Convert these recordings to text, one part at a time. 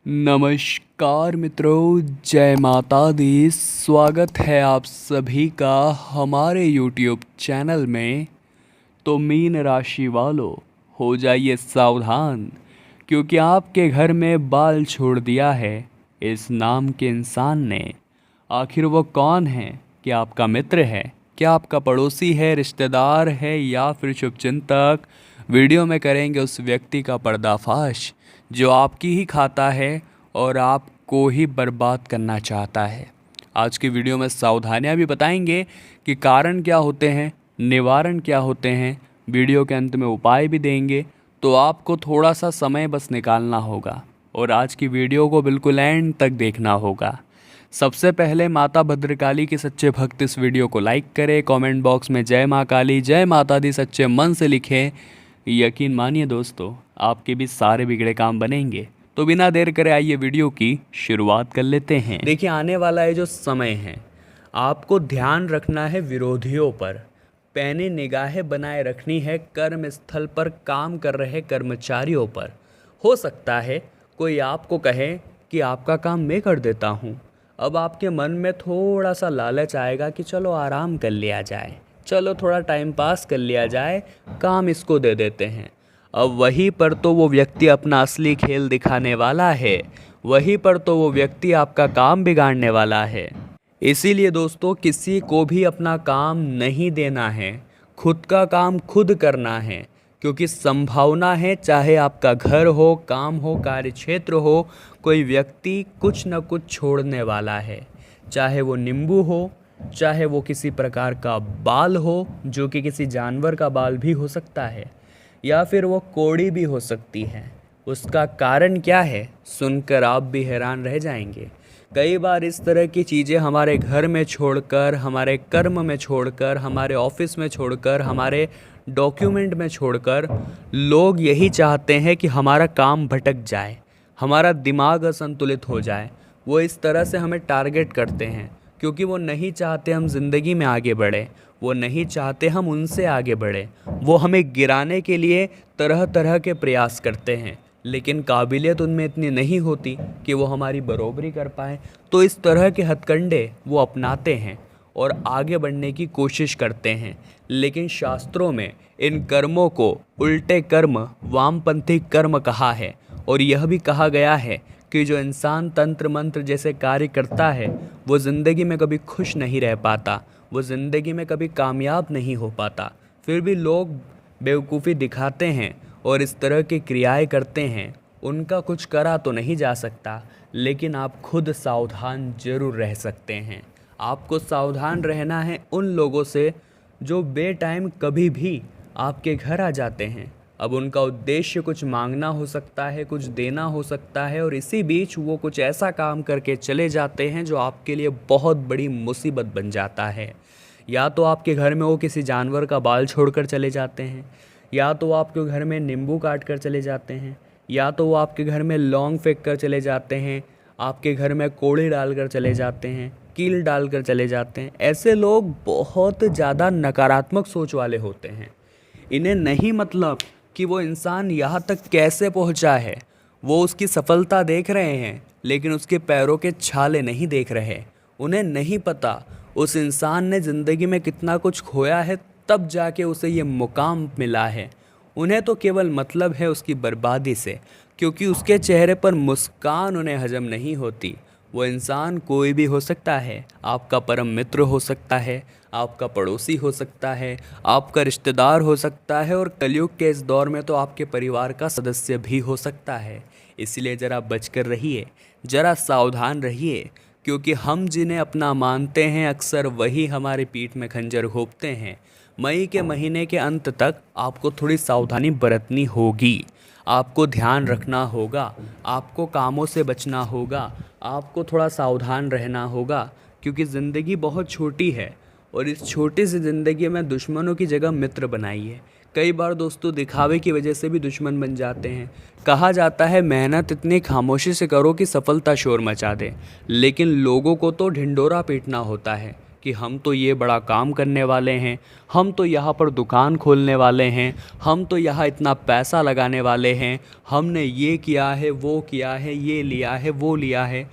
नमस्कार मित्रों, जय माता दी। स्वागत है आप सभी का हमारे YouTube चैनल में। तो मीन राशि वालों, हो जाइए सावधान, क्योंकि आपके घर में बाल छोड़ दिया है इस नाम के इंसान ने। आखिर वो कौन है? क्या आपका मित्र है? क्या आपका पड़ोसी है, रिश्तेदार है, या फिर शुभचिंतक? वीडियो में करेंगे उस व्यक्ति का पर्दाफाश जो आपकी ही खाता है और आपको ही बर्बाद करना चाहता है। आज की वीडियो में सावधानियां भी बताएंगे कि कारण क्या होते हैं, निवारण क्या होते हैं। वीडियो के अंत में उपाय भी देंगे, तो आपको थोड़ा सा समय बस निकालना होगा और आज की वीडियो को बिल्कुल एंड तक देखना होगा। सबसे पहले माता भद्रकाली के सच्चे भक्त इस वीडियो को लाइक करें, कमेंट बॉक्स में जय माँ काली, जय माता दी सच्चे मन से लिखें। यकीन मानिए दोस्तों, आपके भी सारे बिगड़े काम बनेंगे। तो बिना देर करे आइए वीडियो की शुरुआत कर लेते हैं। देखिए, आने वाला है जो समय है, आपको ध्यान रखना है विरोधियों पर, पैनी निगाहें बनाए रखनी है कर्म स्थल पर काम कर रहे कर्मचारियों पर। हो सकता है कोई आपको कहे कि आपका काम मैं कर देता हूँ। अब आपके मन में थोड़ा सा लालच आएगा कि चलो आराम कर लिया जाए, चलो थोड़ा टाइम पास कर लिया जाए, काम इसको दे देते हैं। अब वहीं पर तो वो व्यक्ति अपना असली खेल दिखाने वाला है, वहीं पर तो वो व्यक्ति आपका काम बिगाड़ने वाला है। इसीलिए दोस्तों, किसी को भी अपना काम नहीं देना है, खुद का काम खुद करना है। क्योंकि संभावना है, चाहे आपका घर हो, काम हो, कार्य क्षेत्र हो, कोई व्यक्ति कुछ न कुछ छोड़ने वाला है। चाहे वो नींबू हो, चाहे वो किसी प्रकार का बाल हो, जो कि किसी जानवर का बाल भी हो सकता है, या फिर वो कोड़ी भी हो सकती है। उसका कारण क्या है, सुनकर आप भी हैरान रह जाएंगे। कई बार इस तरह की चीज़ें हमारे घर में छोड़कर, हमारे कर्म में छोड़कर, हमारे ऑफिस में छोड़कर, हमारे डॉक्यूमेंट में छोड़कर, लोग यही चाहते हैं कि हमारा काम भटक जाए, हमारा दिमाग असंतुलित हो जाए। वो इस तरह से हमें टारगेट करते हैं क्योंकि वो नहीं चाहते हम ज़िंदगी में आगे बढ़े, वो नहीं चाहते हम उनसे आगे बढ़े। वो हमें गिराने के लिए तरह तरह के प्रयास करते हैं, लेकिन काबिलियत उनमें इतनी नहीं होती कि वो हमारी बरोबरी कर पाए। तो इस तरह के हथकंडे वो अपनाते हैं और आगे बढ़ने की कोशिश करते हैं। लेकिन शास्त्रों में इन कर्मों को उल्टे कर्म, वामपंथी कर्म कहा है। और यह भी कहा गया है कि जो इंसान तंत्र मंत्र जैसे कार्य करता है, वो ज़िंदगी में कभी खुश नहीं रह पाता, वो ज़िंदगी में कभी कामयाब नहीं हो पाता। फिर भी लोग बेवकूफ़ी दिखाते हैं और इस तरह की क्रियाएं करते हैं। उनका कुछ करा तो नहीं जा सकता, लेकिन आप खुद सावधान जरूर रह सकते हैं। आपको सावधान रहना है उन लोगों से जो बेटाइम कभी भी आपके घर आ जाते हैं। अब उनका उद्देश्य कुछ मांगना हो सकता है, कुछ देना हो सकता है, और इसी बीच वो कुछ ऐसा काम करके चले जाते हैं जो आपके लिए बहुत बड़ी मुसीबत बन जाता है। या तो आपके घर में वो किसी जानवर का बाल छोड़कर चले जाते हैं, या तो वो आपके घर में नींबू काट कर चले जाते हैं, या तो वो आपके घर में लौंग फेंक कर चले जाते हैं, आपके घर में कोड़े डालकर चले जाते हैं, कील डालकर चले जाते हैं। ऐसे लोग बहुत ज़्यादा नकारात्मक सोच वाले होते हैं। इन्हें नहीं मतलब कि वो इंसान यहाँ तक कैसे पहुँचा है। वो उसकी सफलता देख रहे हैं, लेकिन उसके पैरों के छाले नहीं देख रहे। उन्हें नहीं पता उस इंसान ने ज़िंदगी में कितना कुछ खोया है, तब जाके उसे ये मुकाम मिला है। उन्हें तो केवल मतलब है उसकी बर्बादी से, क्योंकि उसके चेहरे पर मुस्कान उन्हें हजम नहीं होती। वो इंसान कोई भी हो सकता है, आपका परम मित्र हो सकता है, आपका पड़ोसी हो सकता है, आपका रिश्तेदार हो सकता है, और कलयुग के इस दौर में तो आपके परिवार का सदस्य भी हो सकता है। इसलिए ज़रा बचकर रहिए, ज़रा सावधान रहिए, क्योंकि हम जिन्हें अपना मानते हैं अक्सर वही हमारी पीठ में खंजर घोंपते हैं। मई के महीने के अंत तक आपको थोड़ी सावधानी बरतनी होगी, आपको ध्यान रखना होगा, आपको कामों से बचना होगा, आपको थोड़ा सावधान रहना होगा, क्योंकि ज़िंदगी बहुत छोटी है और इस छोटी सी ज़िंदगी में दुश्मनों की जगह मित्र बनाइए। कई बार दोस्तों दिखावे की वजह से भी दुश्मन बन जाते हैं। कहा जाता है मेहनत इतनी खामोशी से करो कि सफलता शोर मचा दे, लेकिन लोगों को तो ढिंढोरा पीटना होता है कि हम तो ये बड़ा काम करने वाले हैं, हम तो यहाँ पर दुकान खोलने वाले हैं, हम तो यहाँ इतना पैसा लगाने वाले हैं, हमने ये किया है, वो किया है, ये लिया है, वो लिया है।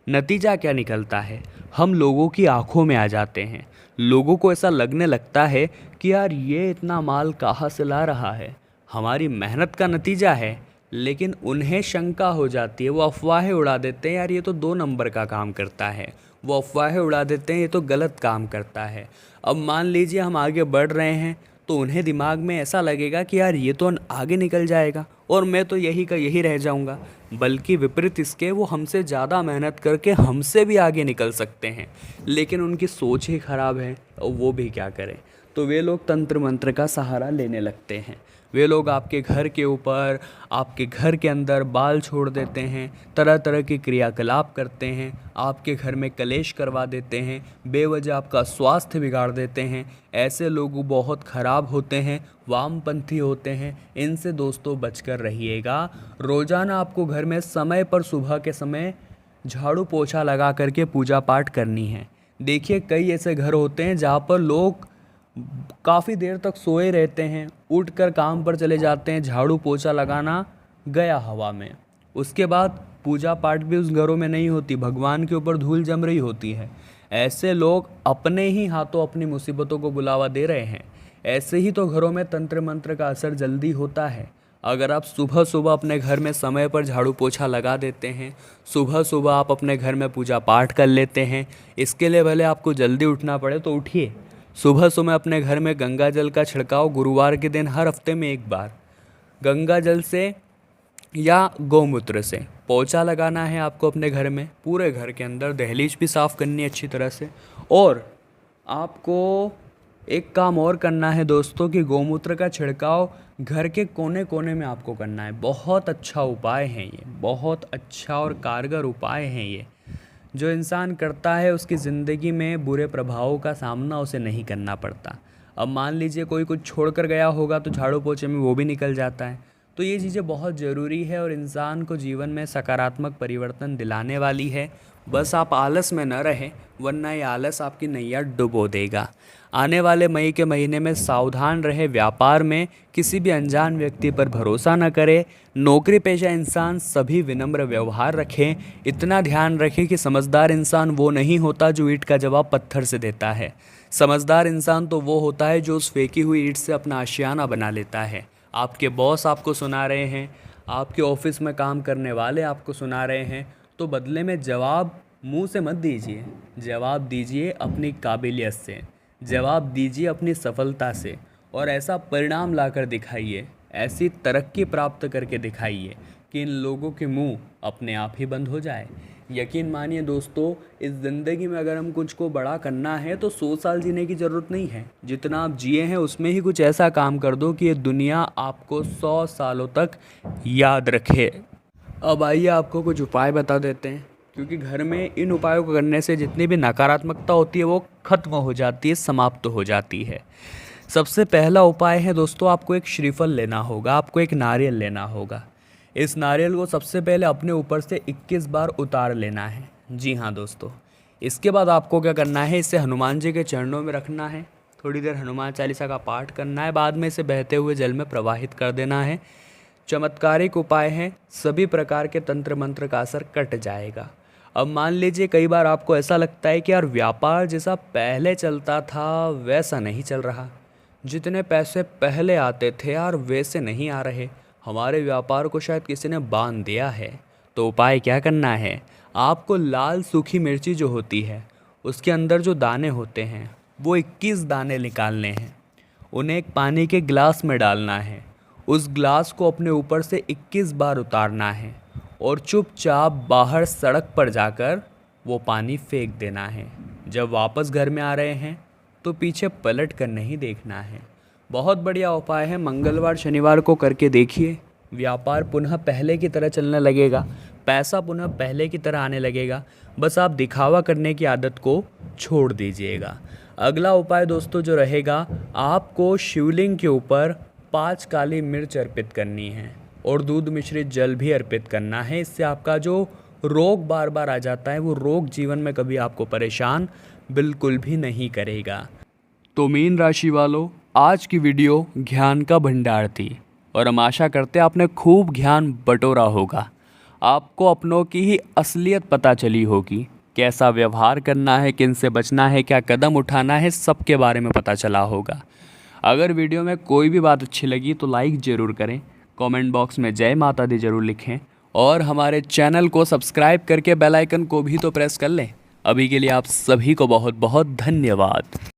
नतीजा क्या निकलता है? हम लोगों की आंखों में आ जाते हैं। लोगों को ऐसा लगने लगता है कि यार ये इतना माल कहाँ से ला रहा है, हमारी मेहनत का नतीजा है। लेकिन उन्हें शंका हो जाती है, वो अफवाहें उड़ा देते हैं, यार ये तो 2 नंबर का काम करता है। वो अफवाहें उड़ा देते हैं, ये तो गलत काम करता है। अब मान लीजिए हम आगे बढ़ रहे हैं तो उन्हें दिमाग में ऐसा लगेगा कि यार ये तो आगे निकल जाएगा और मैं तो यही का यही रह जाऊंगा। बल्कि विपरीत इसके, वो हमसे ज़्यादा मेहनत करके हमसे भी आगे निकल सकते हैं, लेकिन उनकी सोच ही ख़राब है और वो भी क्या करें। तो वे लोग तंत्र मंत्र का सहारा लेने लगते हैं। वे लोग आपके घर के ऊपर, आपके घर के अंदर बाल छोड़ देते हैं, तरह तरह के क्रियाकलाप करते हैं, आपके घर में कलेश करवा देते हैं, बेवजह आपका स्वास्थ्य बिगाड़ देते हैं। ऐसे लोग बहुत ख़राब होते हैं, वामपंथी होते हैं। इनसे दोस्तों बचकर रहिएगा। रोज़ाना आपको घर में समय पर सुबह के समय झाड़ू पोछा लगा करके पूजा पाठ करनी है। देखिए कई ऐसे घर होते हैं जहाँ पर लोग काफ़ी देर तक सोए रहते हैं, उठकर काम पर चले जाते हैं, झाड़ू पोछा लगाना गया हवा में। उसके बाद पूजा पाठ भी उस घरों में नहीं होती, भगवान के ऊपर धूल जम रही होती है। ऐसे लोग अपने ही हाथों अपनी मुसीबतों को बुलावा दे रहे हैं। ऐसे ही तो घरों में तंत्र मंत्र का असर जल्दी होता है। अगर आप सुबह सुबह अपने घर में समय पर झाड़ू पोछा लगा देते हैं, सुबह सुबह आप अपने घर में पूजा पाठ कर लेते हैं, इसके लिए भले आपको जल्दी उठना पड़े तो उठिए। सुबह सुबह अपने घर में गंगा जल का छिड़काव गुरुवार के दिन हर हफ्ते में 1 बार गंगा जल से या गौमूत्र से पोछा लगाना है आपको अपने घर में। पूरे घर के अंदर दहलीज भी साफ़ करनी है अच्छी तरह से। और आपको एक काम और करना है दोस्तों कि गौमूत्र का छिड़काव घर के कोने कोने में आपको करना है। बहुत अच्छा उपाय है ये, बहुत अच्छा और कारगर उपाय है ये। जो इंसान करता है उसकी ज़िंदगी में बुरे प्रभावों का सामना उसे नहीं करना पड़ता। अब मान लीजिए कोई कुछ छोड़ कर गया होगा तो झाड़ू पोछे में वो भी निकल जाता है। तो ये चीज़ें बहुत ज़रूरी है और इंसान को जीवन में सकारात्मक परिवर्तन दिलाने वाली है। बस आप आलस में न रहें, वरना ये आलस आपकी नैया डुबो देगा। आने वाले मई के महीने में सावधान रहे, व्यापार में किसी भी अनजान व्यक्ति पर भरोसा न करें। नौकरी पेशा इंसान सभी विनम्र व्यवहार रखें। इतना ध्यान रखें कि समझदार इंसान वो नहीं होता जो ईंट का जवाब पत्थर से देता है। समझदार इंसान तो वो होता है जो उस फेंकी हुई ईंट से अपना आशियाना बना लेता है। आपके बॉस आपको सुना रहे हैं, आपके ऑफिस में काम करने वाले आपको सुना रहे हैं, तो बदले में जवाब मुंह से मत दीजिए। जवाब दीजिए अपनी काबिलियत से, जवाब दीजिए अपनी सफलता से, और ऐसा परिणाम लाकर दिखाइए, ऐसी तरक्की प्राप्त करके दिखाइए कि इन लोगों के मुंह अपने आप ही बंद हो जाए। यकीन मानिए दोस्तों, इस ज़िंदगी में अगर हम कुछ को बड़ा करना है तो 100 साल जीने की ज़रूरत नहीं है। जितना आप जिए हैं उसमें ही कुछ ऐसा काम कर दो कि ये दुनिया आपको 100 सालों तक याद रखे। अब आइए आपको कुछ उपाय बता देते हैं, क्योंकि घर में इन उपायों को करने से जितनी भी नकारात्मकता होती है वो ख़त्म हो जाती है, समाप्त हो जाती है। सबसे पहला उपाय है दोस्तों, आपको एक श्रीफल लेना होगा, आपको एक नारियल लेना होगा। इस नारियल को सबसे पहले अपने ऊपर से 21 बार उतार लेना है। जी हाँ दोस्तों, इसके बाद आपको क्या करना है, इसे हनुमान जी के चरणों में रखना है, थोड़ी देर हनुमान चालीसा का पाठ करना है, बाद में इसे बहते हुए जल में प्रवाहित कर देना है। चमत्कारिक उपाय है, सभी प्रकार के तंत्र मंत्र का असर कट जाएगा। अब मान लीजिए कई बार आपको ऐसा लगता है कि यार व्यापार जैसा पहले चलता था वैसा नहीं चल रहा, जितने पैसे पहले आते थे यार वैसे नहीं आ रहे, हमारे व्यापार को शायद किसी ने बांध दिया है। तो उपाय क्या करना है, आपको लाल सूखी मिर्ची जो होती है उसके अंदर जो दाने होते हैं वो 21 दाने निकालने हैं, उन्हें एक पानी के गिलास में डालना है, उस गिलास को अपने ऊपर से 21 बार उतारना है और चुपचाप बाहर सड़क पर जाकर वो पानी फेंक देना है। जब वापस घर में आ रहे हैं तो पीछे पलट कर नहीं देखना है। बहुत बढ़िया उपाय है, मंगलवार शनिवार को करके देखिए, व्यापार पुनः पहले की तरह चलने लगेगा, पैसा पुनः पहले की तरह आने लगेगा। बस आप दिखावा करने की आदत को छोड़ दीजिएगा। अगला उपाय दोस्तों जो रहेगा, आपको शिवलिंग के ऊपर 5 काली मिर्च अर्पित करनी है और दूध मिश्रित जल भी अर्पित करना है। इससे आपका जो रोग बार बार आ जाता है वो रोग जीवन में कभी आपको परेशान बिल्कुल भी नहीं करेगा। तो मीन राशि वालों, आज की वीडियो ज्ञान का भंडार थी और हम आशा करते हैं आपने खूब ज्ञान बटोरा होगा। आपको अपनों की ही असलियत पता चली होगी, कैसा व्यवहार करना है, किन से बचना है, क्या कदम उठाना है, सबके बारे में पता चला होगा। अगर वीडियो में कोई भी बात अच्छी लगी तो लाइक ज़रूर करें, कमेंट बॉक्स में जय माता दी ज़रूर लिखें और हमारे चैनल को सब्सक्राइब करके बेल आइकन को भी तो प्रेस कर लें। अभी के लिए आप सभी को बहुत बहुत धन्यवाद।